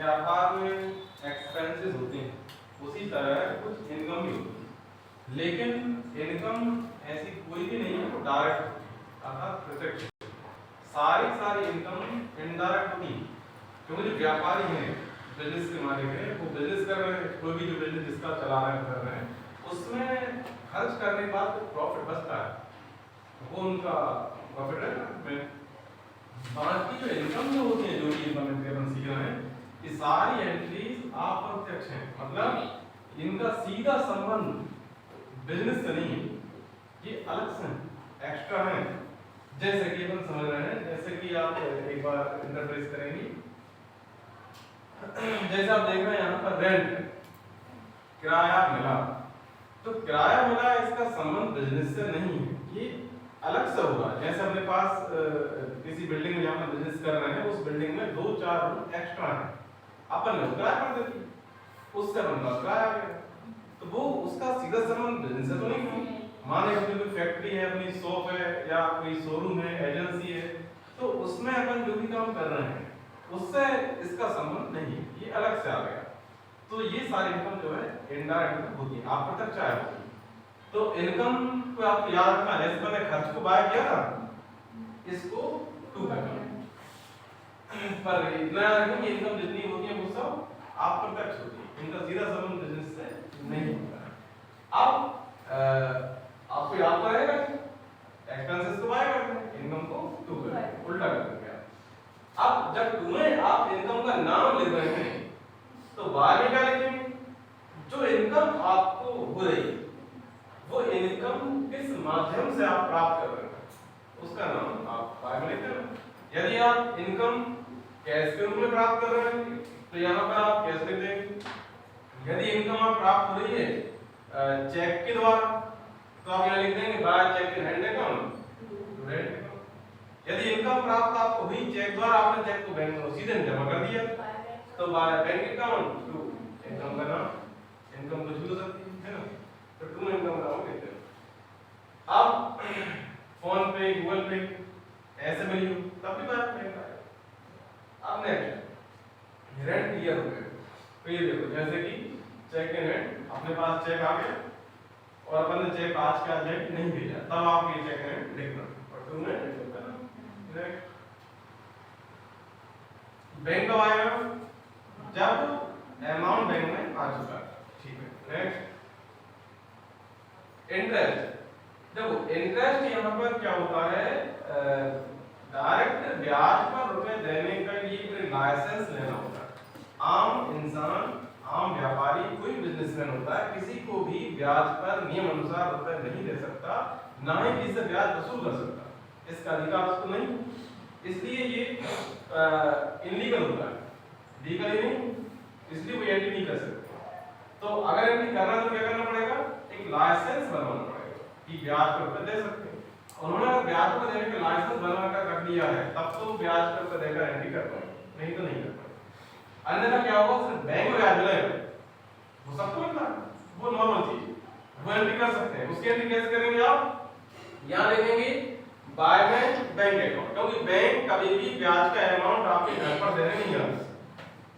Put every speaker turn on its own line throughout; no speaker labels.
व्यापार में एक्सपेंसेस होते हैं, उसी तरह कुछ इनकम भी होती है, लेकिन इनकम ऐसी कोई भी नहीं है जो डायरेक्ट अर्थात प्रत्यक्ष। सारी इनकम इनडायरेक्ट होती है, क्योंकि जो व्यापारी हैं, बिजनेस के मालिक हैं, वो बिजनेस कर रहे हैं, कोई भी जो बिजनेस जिसका चला रहे हैं कर रहे हैं, उसमें खर्च करने के बाद जो प्रॉफिट बचता है वो उनका प्रॉफिट है ना। बाकी जो इनकम जो होती है, जो भी इनकम अपन सीख रहे हैं, ये सारी एंट्रीज अप्रत्यक्ष हैं, मतलब इनका सीधा संबंध बिजनेस से नहीं है, ये अलग से एक्स्ट्रा है। जैसे कि अपन समझ रहे हैं, जैसे कि आप एक बार इंटरप्रेस करेंगे, जैसे आप देख रहे हैं यहाँ पर रेंट, किराया मिला, तो किराया मिला इसका संबंध बिजनेस से नहीं है, ये अलग से होगा। जैसे अपने पास किसी बिल्डिंग में जहाँ पर बिजनेस कर रहे हैं, उस बिल्डिंग में 2-4 रूम एक्स्ट्रा है, अपन ने किराया कर देती, उससे अपन का किराया आ गया, तो वो उसका सीधा संबंध बिजनेस से तो नहीं है। माने अपनी कोई फैक्ट्री है, अपनी शॉप है, या कोई शोरूम है, एजेंसी है, तो उसमें अपन जो भी काम कर रहे हैं उससे इसका संबंध नहीं है, ये अलग से आ गया। तो ये सारी इनकम जो है इनडायरेक्ट होती है, अप्रत्यक्ष है। तो इनकम को आपको याद रखना है, जैसे मैंने खर्च को बाय किया था, इसको टू करना, पर इतना याद रखना कि इनकम जितनी होती है वो सब अप्रत्यक्ष होती है, इनका सीधा संबंध बिजनेस से नहीं होता है। अब आपको याद तो रहेगा कि एक्सपेंसेस को बाय करते हैं, इनकम को टू करते हैं, उल्टा करते हैं। अब जब तुम्हें आप इनकम का नाम लिख रहे हैं, तो बाय में क्या लिखेंगे? जो इनकम आपको हो रही है, वो इनकम किस माध्यम से आप प्राप्त कर रहे हैं, उसका नाम आप बाय में लिखते हैं। यदि आप इनकम कैश के रूप में प्राप्त कर रहे हैं, तो यहाँ पर आप कैश लिख देंगे। यदि इनकम आप प्राप्त हो रही है चेक के द्वारा, तो आप यहाँ लिख देंगे by cheque in hand account to hand account. यदि इनकम प्राप्त आपको हुई चेक द्वारा, आपने चेक को बैंक में सीधे जमा कर दिया, तो by bank account to income का नाम, इनकम कुछ भी हो सकती है ना, तो टू इनकम का नाम कहते हैं। अब फोन पे, गूगल पे ऐसे मिली तब भी बात नहीं है। अब नेक्स्ट रेंट क्लियर हो गया, तो ये देखो जैसे कि चेक इन हैंड, अपने पास चेक आ गया और अपन ने चेक आज के आज नहीं भेजा, तब आप ये चेक इन हैंड लिखना और टू में नेक्स्ट। बैंक कब आएगा? जब अमाउंट बैंक में आ चुका है, ठीक है। नेक्स्ट इंटरेस्ट, देखो इंटरेस्ट यहाँ पर क्या होता है, डायरेक्ट ब्याज पर रुपए देने के लिए कोई लाइसेंस लेना होता है। आम इंसान, आम व्यापारी, कोई बिजनेसमैन होता है, किसी को भी ब्याज पर नियम अनुसार रुपए नहीं दे सकता, ना ही किसी से ब्याज वसूल कर सकता, इसका अधिकार उसको नहीं, इसलिए ये इनलीगल होता है, लीगल ही नहीं, इसलिए वो एंट्री नहीं कर सकते। तो अगर एंट्री करना है तो क्या करना पड़ेगा? एक लाइसेंस बनवाना पड़ेगा कि ब्याज पर रुपए दे सकते हैं। उन्होंने अगर ब्याज पर देने का लाइसेंस बनवा कर रख लिया है, तब तो ब्याज पर रुपए देकर एंट्री कर पाएंगे, नहीं तो नहीं कर पाएंगे। अन्यथा क्या होगा? सिर्फ बैंक में ब्याज मिलेगा, वो सबको मिलता है, वो नॉर्मल चीज, वो एंट्री कर सकते हैं। उसकी एंट्री कैसे करेंगे आप? यहाँ लिखेंगे बाय में बैंक अकाउंट, क्योंकि बैंक कभी भी ब्याज का अमाउंट आपके घर पर देने नहीं आता,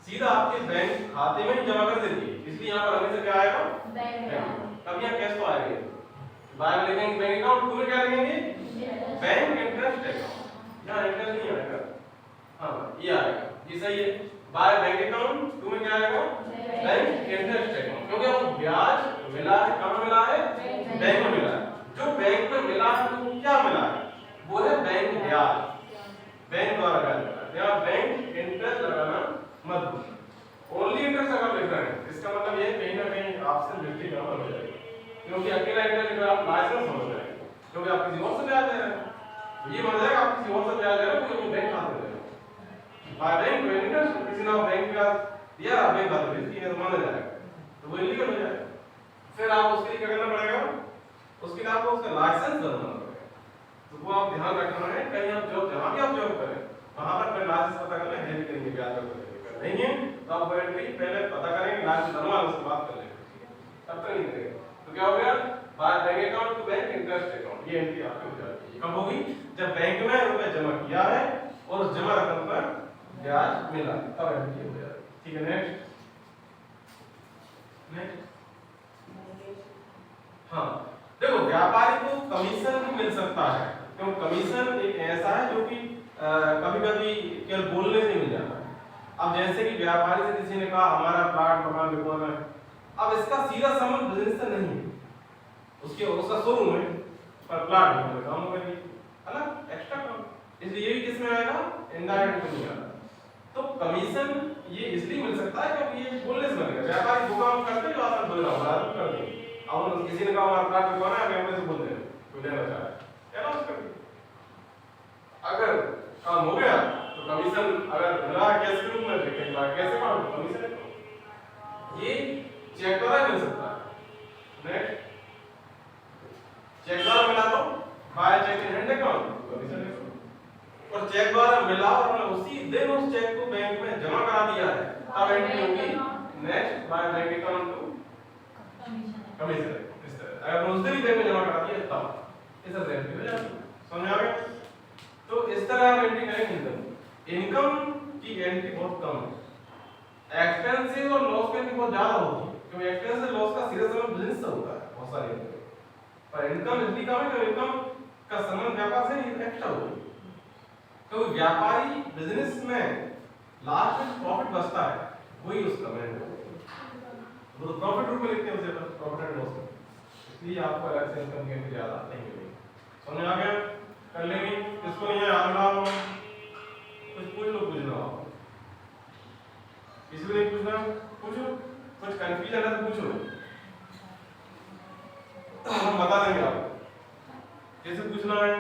सीधा आपके बैंक खाते में ही जमा कर देती है, इसलिए यहाँ पर हमेशा क्या आएगा? Bank account. तब यहाँ कैश तो आएगा, बाय में लिखेंगे बैंक अकाउंट, टू में क्या लिखेंगे? Bank interest account. यहाँ इंटरेस्ट नहीं आएगा, हाँ ये आएगा, ये सही है। बाय बैंक अकाउंट, टू में क्या आएगा? बैंक इंटरेस्ट अकाउंट, क्योंकि आपको ब्याज मिला है, कहाँ मिला है? बैंक में मिला है। जो बैंक में मिला है वो क्या मिला है? वो है बैंक ब्याज, बैंक द्वारा ब्याज मिला है। यहाँ बैंक इंटरेस्ट लगाना मत भूलना, ओनली इंटरेस्ट अगर लिख रहे हैं, इसका मतलब ये कहीं ना कहीं आपसे मिलती ना हो जाएगी, क्योंकि अकेला इंटरेस्ट लिख रहे आप लाइसेंस समझ रहे हैं, क्योंकि आप किसी और से ब्याज दे रहे हैं, ये मान जाएगा आप किसी और से ब्याज दे रहे हो, क्योंकि बैंक खाते दे रहे हो, बाय बैंक इंटरेस्ट, किसी ने बैंक का दिया, बैंक खाते भेज दिया, तो माना जाएगा, तो वो इलीगल हो जाएगा। फिर आप उसके लिए क्या करना पड़ेगा? उसके लिए आपको उसका लाइसेंस बनवाना पड़ेगा, तो वो आप ध्यान रखना है, कहीं आप जॉब, जहाँ भी आप जॉब करें वहां पर पहले लाइसेंस पता कर लें, है भी करेंगे ब्याज पर नहीं है तो आप एंट्री पहले पता करेंगे, लाइसेंस बनवा उसके बाद कर लेंगे, तब तक नहीं करेंगे। तो क्या हो गया? By bank account to bank interest account, ये एंट्री आपकी हो जाती है। कब होगी? जब बैंक में रुपए जमा किया है और उस जमा रकम पर ब्याज मिला, तब एंट्री हो जाती है। ठीक है, नेक्स्ट नेक्स्ट। हाँ देखो, व्यापारी को कमीशन भी मिल सकता है, क्यों? कमीशन एक ऐसा है जो कि कभी कभी केवल बोलने से मिल जाता है। अब जैसे कि व्यापारी से किसी ने कहा हमारा प्लाट मकान बिकवाना है, अब इसका सीधा संबंध बिजनेस से नहीं है, उसका शोरूम है पर प्लाट बिकवाने काम होगा, है ना, एक्स्ट्रा काम, इसलिए ये भी किसमें आएगा? इनडायरेक्ट में नहीं आता। तो कमीशन ये इसलिए मिल सकता है क्योंकि ये बोलने से मिलेगा। व्यापारी वो काम करते जो आसान बोल रहा होगा, आदमी करते हैं। अब किसी ने कहा हमारा प्लाट बिकवाना है, हम अपने से बोल रहे हैं कोई लेना चाह रहा है, अनाउंस कर दिया, अगर काम हो गया तो कमीशन अगर मिला कैश के रूप में तो कहीं बार कैसे मालूम कमीशन है, ये चेक द्वारा मिल सकता है। नेक्स्ट, चेक द्वारा मिला तो by cheque in hand account commission है, और चेक द्वारा मिला और हमने उसी दिन उस चेक को बैंक में जमा करा दिया है, तब एंट्री होगी next by bank account to commission. इस तरह अगर उस दिन ही बैंक में जमा करा दिया तब इस तरह से एंट्री हो जाती है। समझ आ गया? तो इस तरह आप एंट्री करेंगे। इनकम की एंट्री बहुत कम है, एक्सपेंसेस और लॉस की एंट्री बहुत ज्यादा होती है, क्योंकि एक्सपेंस और लॉस का सीधा संबंध बिजनेस से होता है बहुत सारे एंट्री, पर इनकम इसलिए कम है कि इनकम का संबंध व्यापार से एक्स्ट्रा होता है। तो व्यापारी बिजनेस में लास्ट में प्रॉफिट बचता है वही उसका मेन है, वो प्रॉफिट रूप में लिखते हैं उसे, प्रॉफिट एंड लॉस, इसलिए आपको अलग से इनकम की एंट्री ज्यादा नहीं मिलेगी। समझ आ गया? कर लेंगे, किसको नहीं है आगे लाओ, कुछ पूछ लो, पूछना हो किसी को नहीं पूछना पूछो, कुछ कंफ्यूजन है तो पूछो, हम बता देंगे आपको कैसे पूछना है।